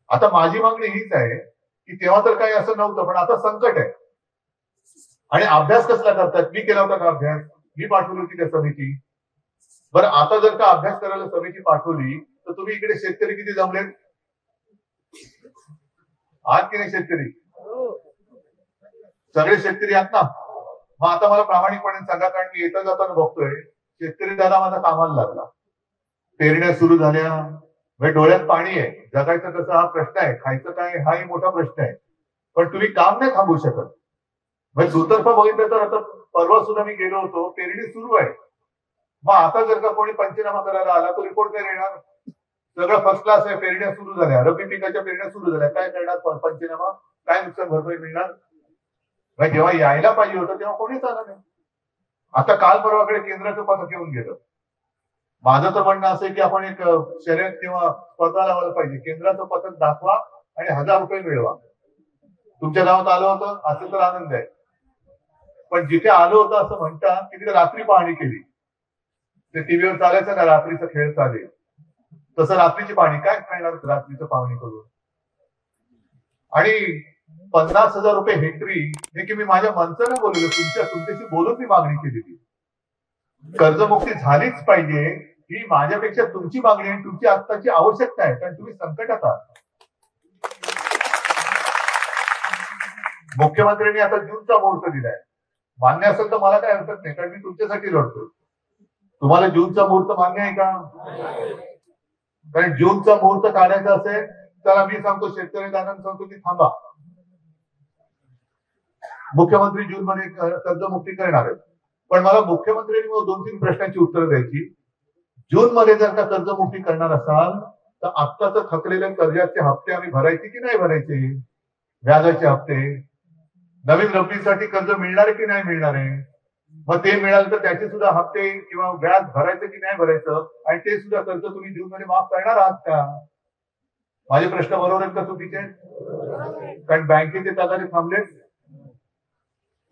आता माझी मागणी हीच आहे की तेव्हा तर काही असं नव्हतं, पण आता संकट आहे. आणि अभ्यास कसला करतात? मी केला होता का अभ्यास? मी पाठवली होती का समिती? बरं, आता जर का अभ्यास करायला समिती पाठवली तर तुम्ही इकडे शेतकरी किती जमले आहात की नाही? शेतकरी सगळे शेतकरी आहात ना? मग आता मला प्रामाणिकपणे सांगा, कारण मी येता जाताना बघतोय शेतकरी दादा माझा कामाला लागला, पेरण्या सुरू झाल्या, म्हणजे डोळ्यात पाणी आहे. जगायचं कसं हा प्रश्न आहे, खायचं काय हाही मोठा प्रश्न आहे. पण तुम्ही काम नाही थांबवू शकत. म्हणजे दुतर्फा बघितलं तर आता परवा सुद्धा मी गेलो होतो, पेरणी सुरू आहे. मग आता जर का कोणी पंचनामा करायला आला तो रिपोर्ट काय देणार? सगळं फर्स्ट क्लास आहे, पेरण्या सुरू झाल्या, रब्बी पिकाच्या पेरण्या सुरू झाल्या, काय करणार पंचनामा? काय नुकसान भरपाई मिळणार? जेव्हा यायला पाहिजे होतं तेव्हा कोणीच आलं नाही. आता काल परवाकडे केंद्राचं पथक येऊन गेलं. माझं तर म्हणणं असं आहे की आपण एक शर्यत किंवा स्पर्धा लावायला पाहिजे. केंद्राचं पथक दाखवा आणि 1000 रुपये मिळवा. तुमच्या गावात आलं होतं असं तर आनंद आहे, पण जिथे आलं होतं असं म्हणतात की तिथे रात्री पाहणी केली. ते टीव्हीवर चालायचं ना, रात्रीचा खेळ चालेल तसं रात्रीची पाहणी काय करणार रात्रीचं पाहणी करून? आणि 50,000 रुपये हेक्टरी हे की मी माझ्या मनसानं बोललेलो, तुमच्याशी बोलून मी मागणी केलेली. कर्जमुक्ती झालीच पाहिजे ही माझ्यापेक्षा तुमची मागणी आहे, तुमची आत्ताची आवश्यकता आहे, कारण तुम्ही संकटात आहात. मुख्यमंत्र्यांनी आता जूनचा मुहूर्त दिलाय. मान्य असेल तर मला काय हरकत नाही, कारण मी तुमच्यासाठी लढतो. तुम्हाला जूनचा मुहूर्त मान्य आहे का? कारण जूनचा मुहूर्त काढायचा असेल तर मी सांगतो, शेतकरी दारांना सांगतो की थांबा, मुख्यमंत्री जून मध्ये कर्जमुक्ती करणार आहेत. पण मला मुख्यमंत्र्यांनी 2-3 प्रश्नांची उत्तरं द्यायची. जून मध्ये जर का कर्जमुक्ती करणार असाल तर आत्ताच थकलेल्या कर्जाचे हप्ते आम्ही भरायचे की नाही भरायचे? व्याजाचे हप्ते, नवीन रब्बीसाठी कर्ज मिळणार आहे की नाही मिळणार आहे? मग ते मिळालं तर त्याचे सुद्धा हप्ते किंवा व्याज भरायचं की नाही भरायचं? आणि ते सुद्धा कर्ज तुम्ही जून मध्ये माफ करणार आहात का? माझे प्रश्न बरोबर आहेत का चुकीचे? कारण बँकेचे तगारे थांबले,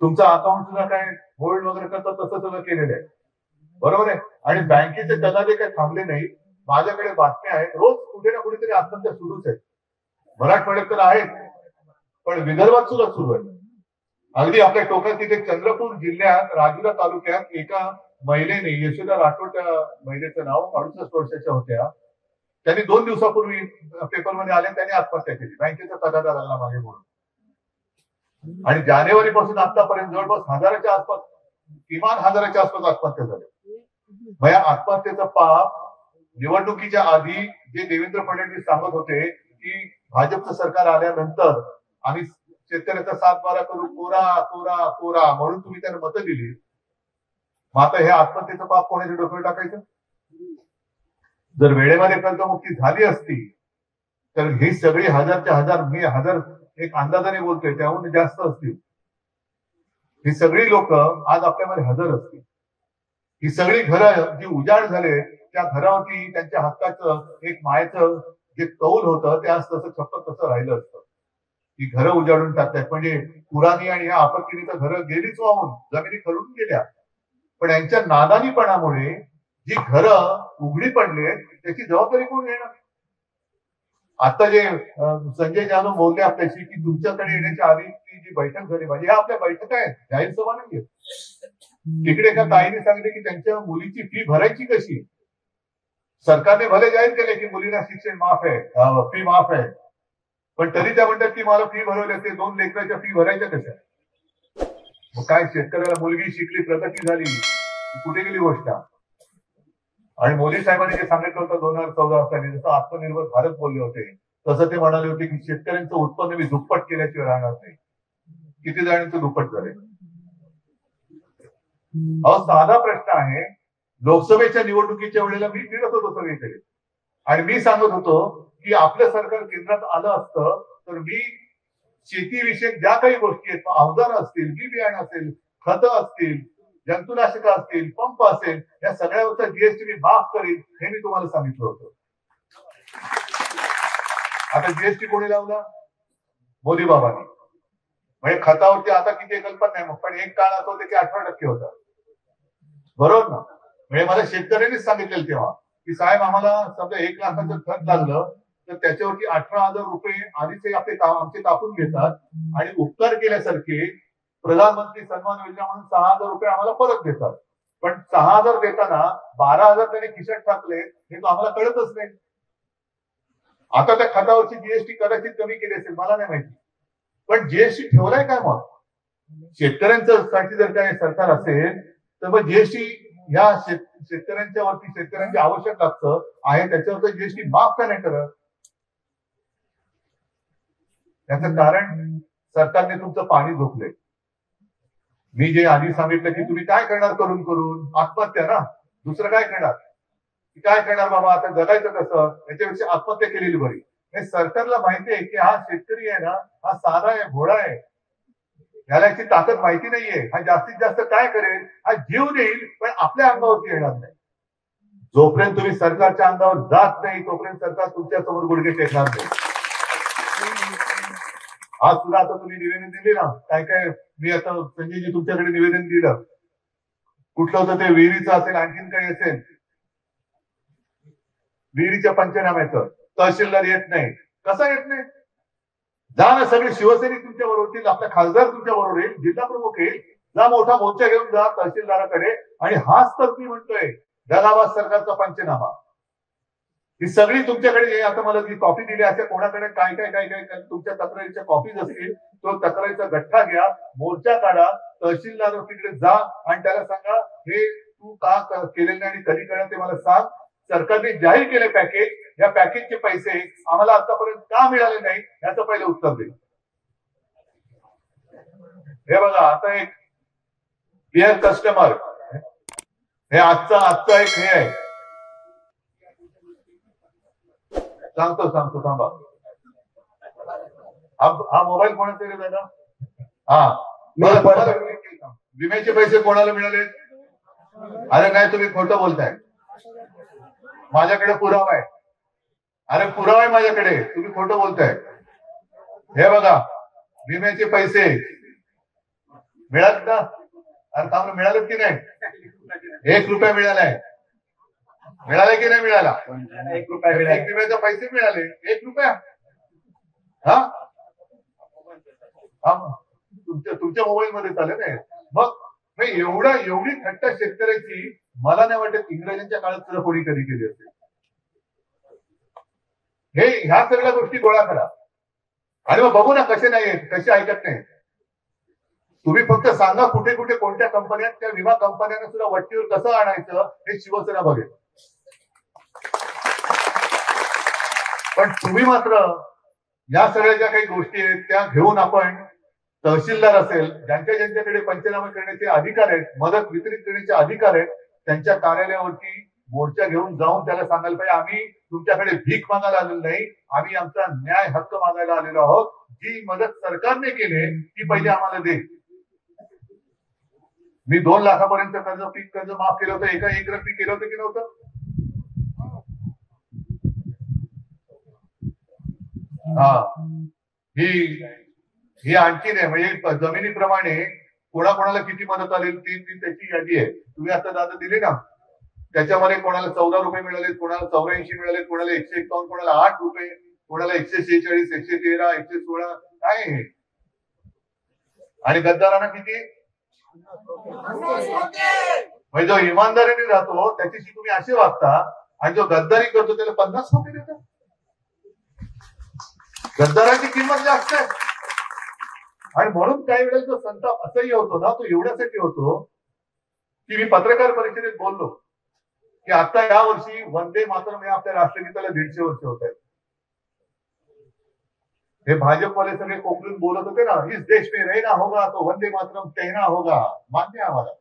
तुमचं अकाउंट सुद्धा काय होल्ड वगैरे करतात तसं सगळं केलेलं आहे, बरोबर आहे. आणि बँकेचे तगादे काही थांबले नाही. माझ्याकडे बातम्या आहेत, रोज कुठे ना कुठेतरी आत्महत्या सुरूच आहे. मराठवाड्यात तर आहेत, पण विदर्भात सुद्धा सुरू आहे. अगदी आपल्या टोकात तिथे चंद्रपूर जिल्ह्यात राजुरा तालुक्यात एका महिलेने, यशोदा राठोड त्या महिलेचं नाव, 68 वर्षाच्या होत्या, त्यांनी 2 दिवसापूर्वी पेपरमध्ये आले, त्यांनी आत्महत्या केली. बँकेचा तगादा लागला मागे म्हणून. आणि जानेवारी पासून आतापर्यंत जवळपास 1000च्या आसपास, किमान 1000च्या आसपास आत्महत्या झाल्या. मग या आत्महत्येचा पाप निवडणुकीच्या आधी जे देवेंद्र फडणवीस सांगत होते की भाजपचं सरकार आल्यानंतर आम्ही शेतकऱ्याचा 7-12 करू, कोरा कोरा कोरा म्हणून तुम्ही त्यांना मतं दिली. मग आता हे आत्महत्येचं पाप कोणाच्या डोक्यावर टाकायचं? जर वेळेमध्ये कर्जमुक्ती झाली असती तर ही सगळी 1000च्या 1000, मी 1000 एक अंदाजाने बोलतोय, त्याहून जास्त असतील, ही सगळी लोक आज आपल्यामध्ये हजर असतील. ही सगळी घरं जी उजाड झाले, त्या घरावरती त्यांच्या हक्काचं एक मायेचं जे कौल होतं ते आज तसं छप्पन तसं राहिलं असतं. ही घरं उजाडून टाकतात. म्हणजे पुराणी आणि या आपत्तीने तर घरं गेलीच वाहून, जमिनी खरडून गेल्या. पण यांच्या नादानीपणामुळे जी घरं उघडी पडले त्याची जबाबदारी कोण घेणार? आता जे संजय जाधव बोलले आपल्याशी की तुमच्याकडे येण्याच्या आधी जी बैठक झाली पाहिजे, ह्या आपल्या बैठका आहेत, जाहीर सभा नाहीये. तिकडे एका ताईने सांगितले की त्यांच्या मुलीची फी भरायची कशी? सरकारने भले जाहीर केले की मुलीला शिक्षण माफ आहे, फी माफ आहे, पण तरी त्या म्हणतात की मला फी भरवली असते, 2 लेकराच्या फी भरायच्या कशा? मग काय शेतकऱ्याला मुलगी शिकली, प्रगती झाली, कुठे गेली गोष्ट? आणि मोदी साहेबांनी जे सांगितलं होतं 2014 साली, जसं आत्मनिर्भर भारत बोलले होते, तसं ते म्हणाले होते की शेतकऱ्यांचं उत्पन्न मी दुप्पट केल्याशिवाय राहणार नाही. किती जणांचं दुप्पट झाले? साधा प्रश्न आहे. लोकसभेच्या निवडणुकीच्या वेळेला मी फिरत होतो सगळीकडे आणि मी सांगत होतो की आपलं सरकार केंद्रात आलं असतं तर मी शेतीविषयक ज्या काही गोष्टी आहेत, अवजारं असतील, बी बियाणं असेल, खतं असतील, जंतुनाशक असतील, पंप असेल, या सगळ्यावरचा जीएसटी मी माफ करीन, हे मी तुम्हाला सांगितलं होतं. आता जीएसटी कोणी लावला? मोदी बाबांनी. म्हणजे खतावरती आता किती कल्पना नाही, पण एक काळ असं होतं की 18% होता, बरोबर ना? म्हणजे मला शेतकऱ्यांनीच सांगितलेलं तेव्हा की साहेब आम्हाला समजा 1 लाखाचं खत लागलं तर त्याच्यावरती 18,000 रुपये आधीचे आमचे कापून घेतात आणि उपकार केल्यासारखे प्रधानमंत्री सन्मान योजना म्हणून 6,000 रुपये आम्हाला परत देतात. पण 6,000 देताना 12,000 त्याने खिशात टाकले हे तो आम्हाला कळतच नाही. आता त्या खतावरची जीएसटी कदाचित कमी केली असेल, मला नाही माहिती, पण जीएसटी ठेवलाय काय मग? शेतकऱ्यांसाठी जर काय सरकार असेल तर मग जीएसटी ह्या शेतकऱ्यांच्या वरती शेतकऱ्यांची आवश्यक लागतं आहे त्याच्यावर जीएसटी माफ का नाही करत? त्याचं कारण सरकारने तुमचं पाणी झोपलंय. मी जे आधी सांगितलं की तुम्ही काय करणार करून करून आत्महत्या ना, दुसरं काय करणार? काय करणार बाबा, आता जगायचं कसं, याच्यापेक्षा आत्महत्या केलेली बरी. हे सरकारला माहिती आहे की हा शेतकरी आहे ना, हा साधा आहे, घोडा आहे, याला याची ताकद माहिती नाहीये. हा जास्तीत जास्त काय करेल, हा जीव देईल पण आपल्या अंगावरती येणार नाही. जोपर्यंत तुम्ही सरकारच्या अंगावर जात नाही तोपर्यंत सरकार तुमच्या समोर गुडघे टेकणार नाही. आज सुद्धा आता तुम्ही निवेदन दिले ना, काय काय मी आता संजयजी तुमच्याकडे निवेदन दिलं, कुठलं होतं ते विहिरीचं असेल, आणखीन काही असेल, विहिरीच्या पंचनाम्याचं तहसीलदार येत नाही. कसा येत नाही? जा ना, सगळे शिवसैनिक तुमच्या बरोबर येतील, आपला खासदार तुमच्या बरोबर येईल, जिल्हा प्रमुख येईल, जा मोठा मोर्चा घेऊन जा तहसीलदाराकडे आणि हाच तर मी म्हणतोय दगाबाज सरकारचा पंचनामा. ही सगळी तुमच्याकडे आता मला जी कॉपी दिली अशा कोणाकडे काय काय काय काय तुमच्या तक्रारीच्या कॉपीज असतील, तो तक्रारीचा गठ्ठा घ्या, मोर्चा काढा, तहसीलदार तिकडे जा आणि त्याला सांगा हे तू का केलेलं नाही आणि कधी करणार ते मला सांग. सरकारने जाहीर केले पॅकेज, या पॅकेजचे पैसे आम्हाला आतापर्यंत का मिळाले नाही याचं पहिले उत्तर दे. हे बघा, आता एक डिअर कस्टमर, हे आजचा एक हे आहे, सांगतो थांबा. हा मोबाईल कोणाचा रे दादा? हा, विम्याचे पैसे कोणाला मिळाले? अरे नाही, तुम्ही खोटं बोलताय. माझ्याकडे पुरावा आहे. अरे पुरावा आहे माझ्याकडे, तुम्ही खोटं बोलताय. हे बघा, विम्याचे पैसे मिळाले ना? अरे थांब, मिळालेत की नाही? 1 रुपया मिळालाय. मिळाले की नाही मिळाला? 1 रुपया मिळाला. विम्याचे पैसे मिळाले 1 रुपया. हा, तुमच्या मोबाईल मध्ये चालेल ना? मग एवढी थट्टा शेतकऱ्याची मला नाही वाटत इंग्रजांच्या काळात सुद्धा कोणी कधी केली असेल. ह्या सगळ्या गोष्टी गोळा करा आणि मग बघू ना कसे नाही, कसे ऐकत नाही. तुम्ही फक्त सांगा कुठे कुठे कोणत्या कंपन्यात, त्या विमा कंपन्यांना सुद्धा वट्टीवर कसं आणायचं हे शिवसेना बघेल. पण तुम्ही मात्र या सगळ्या ज्या काही गोष्टी आहेत त्या घेऊन आपण तहसीलदार असेल, ज्यांच्याकडे पंचनामे करण्याचे अधिकार आहेत, मदत वितरित करण्याचे अधिकार आहेत, त्यांच्या कार्यालयावरती मोर्चा घेऊन जाऊन त्याला सांगायला पाहिजे आम्ही तुमच्याकडे भीक मागायला आलेलो नाही, आम्ही आमचा न्याय हक्क मागायला आलेलो आहोत. जी मदत सरकारने केली ती पहिले आम्हाला दे. मी 2 लाखापर्यंत पीक कर्ज माफ केलं होतं, एक रकमी केलं होतं की नव्हतं? ही आणखीन आहे, म्हणजे जमिनीप्रमाणे कोणाकोणाला किती मदत आली ती त्याची यादी आहे. तुम्ही आता दादा दिले ना, त्याच्यामध्ये कोणाला 14 रुपये मिळाले, कोणाला 84 मिळाले, कोणाला 151, कोणाला 8 रुपये, कोणाला 146, 113, 116, काय आहे? आणि गद्दारांना किती? म्हणजे जो इमानदारीने राहतो त्याच्याशी तुम्ही असे वागता आणि जो गद्दारी करतो त्याला 50 रुपये देतात. गद्दाराची किंमत जास्त आहे. आणि म्हणून काही वेळेस जो संताप असंही होतो ना, तो एवढ्यासाठी होतो की मी पत्रकार परिषदेत बोललो की आता या वर्षी वंदे मातरम या आपल्या राष्ट्रगीताला 150 वर्ष होत आहेत. हे भाजपवाले सगळे कोकणून बोलत होते ना, इस देश में रहना होगा तो वंदे मातरम कहना होगा. मान्य आहे आम्हाला.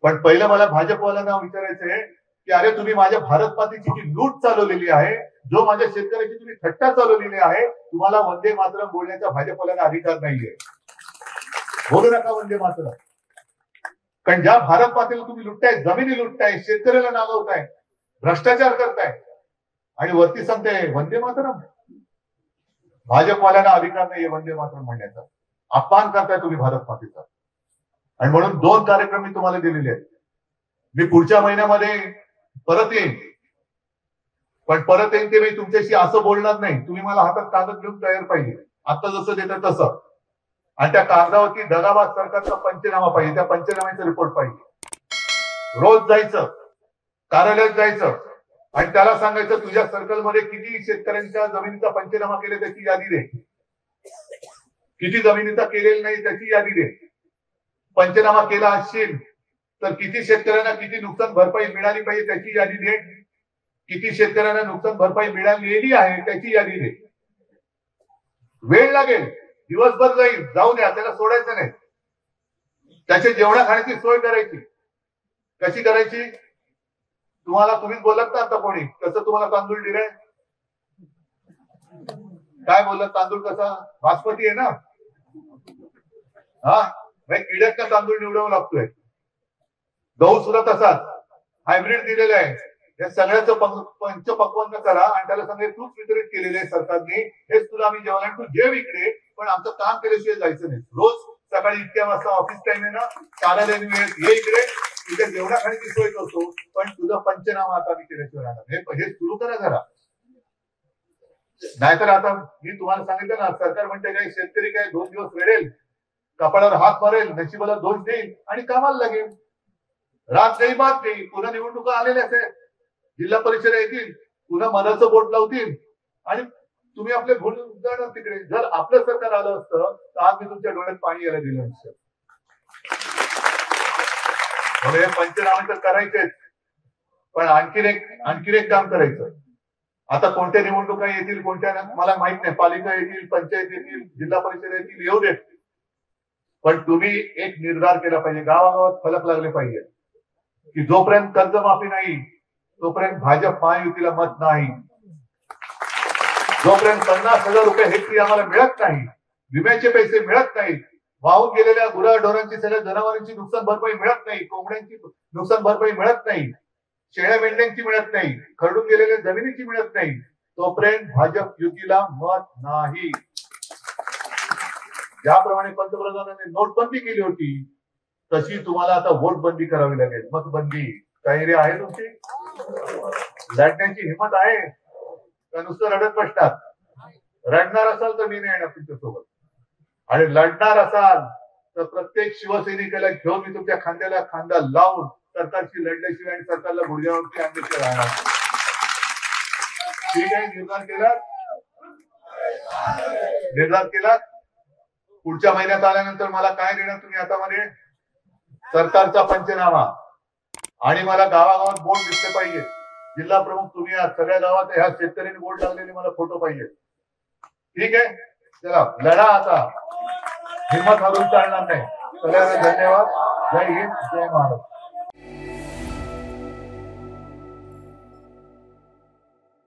पण पहिलं मला भाजपवाल्यांना विचारायचंय की अरे तुम्ही माझ्या भारत मातेची जी लूट चालवलेली आहे, जो माझ्या शेतकऱ्याची तुम्ही थट्टा चालवलेली आहे, तुम्हाला वंदे मातरम बोलण्याचा भाजपवाल्यांना अधिकार नाहीये. बोलू नका वंदे मातरम. कारण ज्या भारत मातेला तुम्ही लुटताय, जमिनी लुटताय, शेतकऱ्याला नागवताय, भ्रष्टाचार करताय आणि वरती सांगताय वंदे मातरम. भाजपवाल्यांना अधिकार नाहीये वंदे मातरम म्हणण्याचा. अपमान करताय तुम्ही भारत मातेचा. आणि म्हणून 2 कार्यक्रम मी तुम्हाला दिलेले आहेत. मी पुढच्या महिन्यामध्ये परत येईन, पण परत येईन ते मी तुमच्याशी असं बोलणार नाही. तुम्ही मला हातात कागद घेऊन तयार पाहिजे, आता जसं देतं तसं. आणि त्या कागदावरती दगाबाज सरकारचा पंचनामा पाहिजे, त्या पंचनाम्याचा रिपोर्ट पाहिजे. रोज जायचं, कार्यालयात जायचं आणि त्याला सांगायचं तुझ्या सर्कलमध्ये किती शेतकऱ्यांच्या जमिनीचा पंचनामा केले त्याची यादी दे, किती जमिनीचा केलेला नाही त्याची यादी दे. पंचनामा केला असशील तर किती शेतकऱ्यांना किती नुकसान भरपाई मिळाली पाहिजे त्याची यादी दे, किती शेतकऱ्यांना नुकसान भरपाई मिळालेली आहे त्याची यादी दे. वेळ लागेल, दिवसभर जाईल, जाऊ द्या, त्याला सोडायचं नाही. त्याच्या जेवणा खाण्याची सोय करायची. कशी करायची? तुम्हीच बोलत ना आता कोणी कसं तुम्हाला तांदूळ दिलंय, काय बोलत? तांदूळ कसा बासमती आहे ना, हा किड्यात का तांदूळ निवडावं लागतोय. गहू सुद्धा तसाच हायब्रिड दिलेला आहे. या सगळ्याचं पंचपक्वान्न करा आणि त्याला सांगा तूच वितरित केलेले आहे सरकारने, हेच तुला आम्ही जेवण, तू जेव इकडे, पण आमचं काम केल्याशिवाय जायचं नाही. रोज सकाळी इतक्या वाजता ऑफिस टाइम आहे ना, कार्यालयाने वेळेत ये इकडे, तुझ्या जेवणा खाण्याची सोय करतो, पण तुझा पंचनामा आता मी केल्याशिवाय राहणार. हे सुरू करा जरा. नाहीतर आता मी तुम्हाला सांगितलं ना, सरकार म्हणते काय शेतकरी काय 2 दिवस वेळेल, कपाळावर हात मारेल, नशिबाला दोष देईल आणि कामाला लागेल. रात नाही बात नाही. पुन्हा निवडणुका आलेल्याच आहेत, जिल्हा परिषद येतील, पुन्हा मनाचं बोट लावतील आणि तुम्ही आपले भूलून जाणार तिकडे. जर आपलं सरकार आलं असतं तर आज मी तुमच्या डोळ्यात पाणी यायला दिलं नसतं. हे पंचनामे तर करायचेच, पण आणखीन एक काम करायचं. आता कोणत्या निवडणुका येतील, कोणत्या मला माहित नाही, पालिका येतील, पंचायत येतील, जिल्हा परिषद येतील, येऊ देत, पण तुम्ही एक निर्धार केला पाहिजे, गावागावात फलक लागले पाहिजे की जोपर्यंत कर्जमाफी नाही तोपर्यंत भाजप महायुतीला मत नाही, जोपर्यंत 50,000 रुपये हेक्टरी आम्हाला मिळत नाही, विम्याचे पैसे मिळत नाहीत, वाहून गेलेल्या गुराढोरांची, सगळ्या जनावरांची नुकसान भरपाई मिळत नाही, कोंबड्यांची नुकसान भरपाई मिळत नाही, शेळ्या मेंढ्यांची मिळत नाही, खरडून गेलेल्या जमिनीची मिळत नाही, तोपर्यंत भाजप युतीला मत नाही. ज्याप्रमाणे पंतप्रधानांनी नोटबंदी केली होती तशी तुम्हाला आता वोटबंदी करावी लागेल, मतबंदी. तयारी आहे तुमची? लढण्याची हिंमत आहे का नुसतं रडत बसतात? रडणार असाल तर मी नाही येणार तुमच्यासोबत, आणि लढणार असाल तर प्रत्येक शिवसैनिकाला घेऊन मी तुमच्या खांद्याला खांदा लावून सरकारशी लढल्याशिवाय आणि सरकारला गुडघ्यावरती आणल्याशिवाय राहणार. ठीक आहे, निर्धार केला. पुढच्या महिन्यात आल्यानंतर मला काय देणार तुम्ही हातामध्ये? सरकारचा पंचनामा, आणि मला गावागावात बोर्ड दिसले पाहिजे. जिल्हा प्रमुख तुम्ही आहात, सगळ्या गावात ह्या शेतकऱ्यांनी बोर्ड लावलेले मला फोटो पाहिजे. ठीक आहे, चला लढा आता, हिंमत हरून चालणार नाही. सगळ्यांना धन्यवाद. जय हिंद, जय महाराष्ट्र.